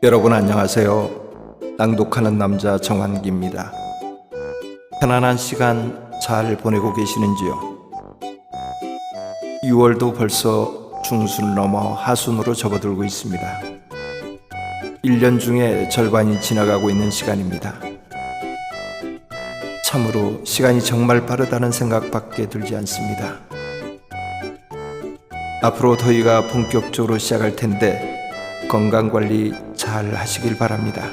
여러분 안녕하세요. 낭독하는 남자 정한기입니다. 편안한 시간 잘 보내고 계시는지요? 6월도 벌써 중순을 넘어 하순으로 접어들고 있습니다. 1년 중에 절반이 지나가고 있는 시간입니다. 참으로 시간이 정말 빠르다는 생각밖에 들지 않습니다. 앞으로 더위가 본격적으로 시작할 텐데 건강관리 잘 하시길 바랍니다.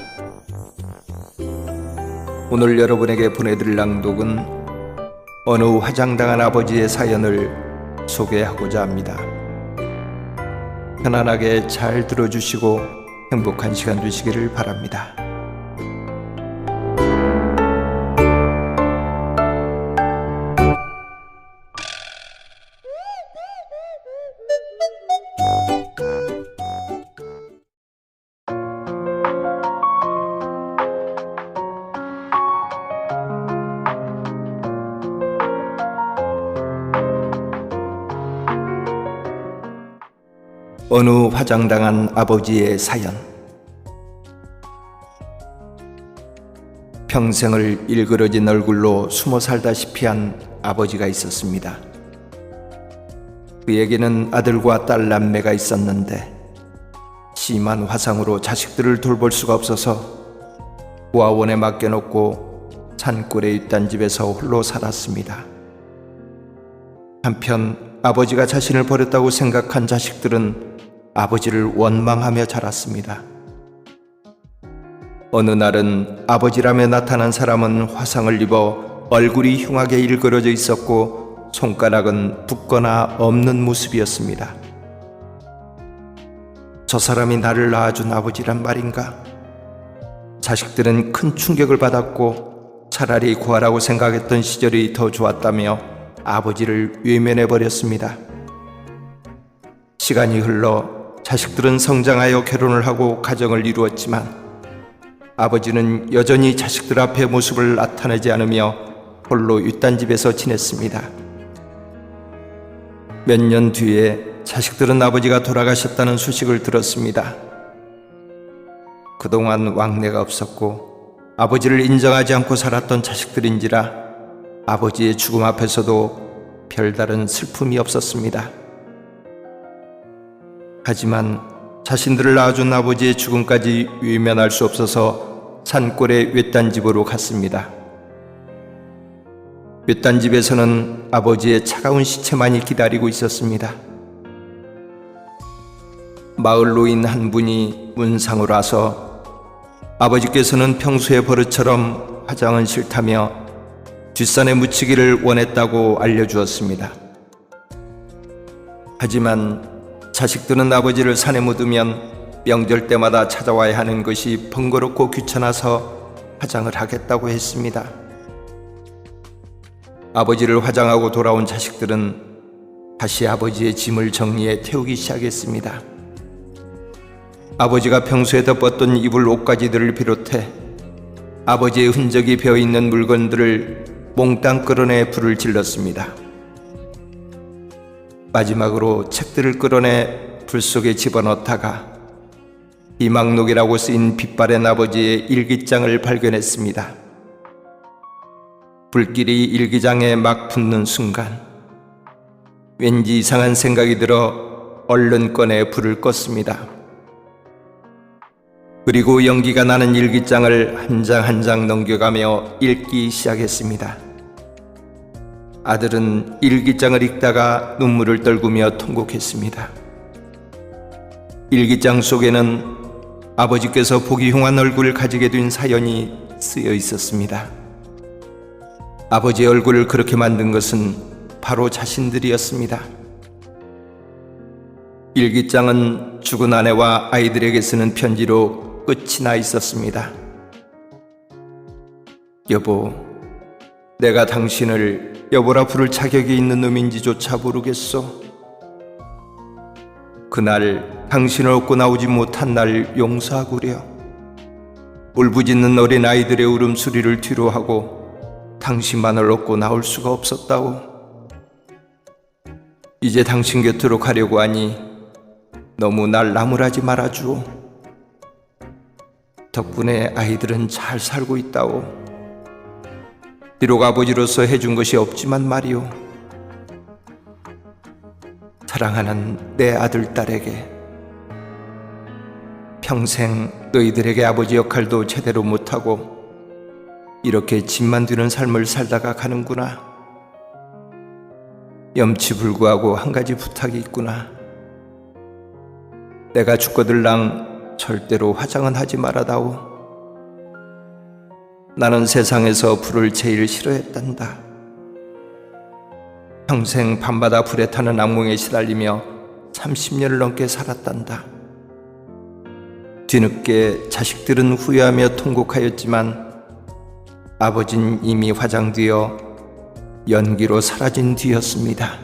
오늘 여러분에게 보내드릴 낭독은 어느 화장당한 아버지의 사연을 소개하고자 합니다. 편안하게 잘 들어주시고 행복한 시간 되시기를 바랍니다. 어느 화장당한 아버지의 사연. 평생을 일그러진 얼굴로 숨어 살다시피 한 아버지가 있었습니다. 그에게는 아들과 딸 남매가 있었는데 심한 화상으로 자식들을 돌볼 수가 없어서 고아원에 맡겨놓고 산골의 윗단집에서 홀로 살았습니다. 한편 아버지가 자신을 버렸다고 생각한 자식들은 아버지를 원망하며 자랐습니다. 어느 날은 아버지라며 나타난 사람은 화상을 입어 얼굴이 흉하게 일그러져 있었고 손가락은 붓거나 없는 모습이었습니다. 저 사람이 나를 낳아준 아버지란 말인가? 자식들은 큰 충격을 받았고 차라리 구하라고 생각했던 시절이 더 좋았다며 아버지를 외면해버렸습니다. 시간이 흘러 자식들은 성장하여 결혼을 하고 가정을 이루었지만 아버지는 여전히 자식들 앞에 모습을 나타내지 않으며 홀로 윗단집에서 지냈습니다. 몇 년 뒤에 자식들은 아버지가 돌아가셨다는 소식을 들었습니다. 그동안 왕래가 없었고 아버지를 인정하지 않고 살았던 자식들인지라 아버지의 죽음 앞에서도 별다른 슬픔이 없었습니다. 하지만 자신들을 낳아준 아버지의 죽음까지 외면할 수 없어서 산골의 윗단집으로 갔습니다. 윗단집에서는 아버지의 차가운 시체만이 기다리고 있었습니다. 마을 노인 한 분이 문상을 와서 아버지께서는 평소의 버릇처럼 화장은 싫다며 뒷산에 묻히기를 원했다고 알려주었습니다. 하지만 자식들은 아버지를 산에 묻으면 명절 때마다 찾아와야 하는 것이 번거롭고 귀찮아서 화장을 하겠다고 했습니다. 아버지를 화장하고 돌아온 자식들은 다시 아버지의 짐을 정리해 태우기 시작했습니다. 아버지가 평소에 덮었던 이불 옷가지들을 비롯해 아버지의 흔적이 배어있는 물건들을 몽땅 끌어내 불을 질렀습니다. 마지막으로 책들을 끌어내 불 속에 집어넣다가 희망록이라고 쓰인 빛바랜 아버지의 일기장을 발견했습니다. 불길이 일기장에 막 붙는 순간 왠지 이상한 생각이 들어 얼른 꺼내 불을 껐습니다. 그리고 연기가 나는 일기장을 한 장 한 장 넘겨가며 읽기 시작했습니다. 아들은 일기장을 읽다가 눈물을 떨구며 통곡했습니다. 일기장 속에는 아버지께서 보기 흉한 얼굴을 가지게 된 사연이 쓰여 있었습니다. 아버지의 얼굴을 그렇게 만든 것은 바로 자신들이었습니다. 일기장은 죽은 아내와 아이들에게 쓰는 편지로 끝이 나 있었습니다. 여보, 내가 당신을 여보라 부를 자격이 있는 놈인지조차 모르겠소. 그날 당신을 얻고 나오지 못한 날 용서하구려. 울부짖는 어린 아이들의 울음소리를 뒤로하고 당신만을 얻고 나올 수가 없었다오. 이제 당신 곁으로 가려고 하니 너무 날 나무라지 말아주오. 덕분에 아이들은 잘 살고 있다오. 비록 아버지로서 해준 것이 없지만 말이오. 사랑하는 내 아들, 딸에게 평생 너희들에게 아버지 역할도 제대로 못하고 이렇게 집만 뒤는 삶을 살다가 가는구나. 염치불구하고 한 가지 부탁이 있구나. 내가 죽거들랑 절대로 화장은 하지 말아다오. 나는 세상에서 불을 제일 싫어했단다. 평생 밤마다 불에 타는 악몽에 시달리며 30년을 넘게 살았단다. 뒤늦게 자식들은 후회하며 통곡하였지만 아버진 이미 화장되어 연기로 사라진 뒤였습니다.